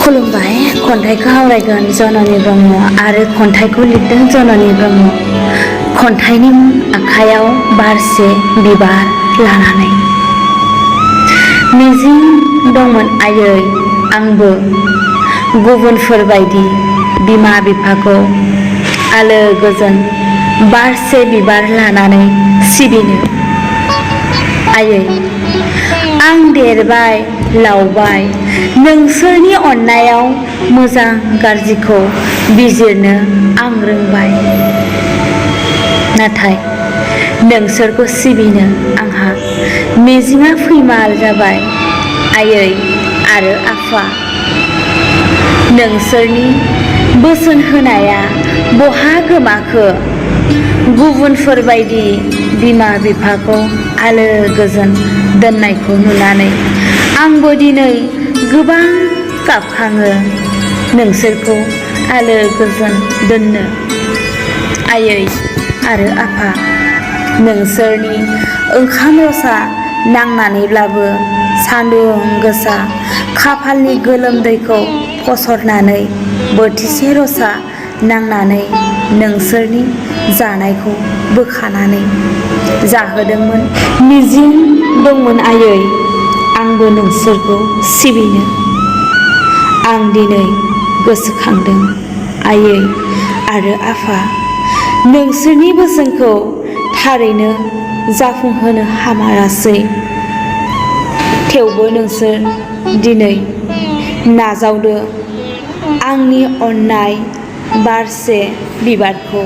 खुलुमबाय। खन्थाइखौ आवरायगोन जननी ब्रह्म आरो खन्थाइखौ लिरदों जननी ब्रह्म। खन्थाइनि मुं आखायाव बारसे बिबार लानानै। मिजिं दंमोन आयै आंबो गुबुनफोरबायदि बिमा बिफाखौ आलो गोजोन बारसे बिबार लानानै सिबिनो। आयै आं देरबाय लावबाय नोंसोरनि अननायाव मोजां गाज्रिखौ बिजिरनो आं रोंबाय। नाथाय नोंसोरखौ सिबिनो आंहा मिजिंआ फैमाल जाबाय आयै आरो आफा। नोंसोरनि बोसोन होनाया बहा गोमाखो? गुबुनफोरबायदि बिमा बिफाखौ आलो गोजोन दोननायखौ नुनानै आंबो दिनै गोबां गाबखाङो नोंसोरखौ आलो गोजोन दोननो। आयै आरो आफा नोंसोरनि ओंखाम रसा नांनानैब्लाबो सान्दुं गोसा खाफालनि गोलोमदैखौ फसरनानै बोथिसे रसा नांनानै नोंसोरनि जानायखौ बोखानानै जाहोदोंमोन। मिजिं दंमोन आयै आंबो नोंसोरखौ सिबिनो। आं दिनै गोसोखांदों आयै आरो आफा नोंसोरनि बोसोनखौ थारैनो जाफुंहोनो हामारासै। थेवबो नोंसोर दिनै नाजावदो आंनि अननाय बारसे बिबारखौ।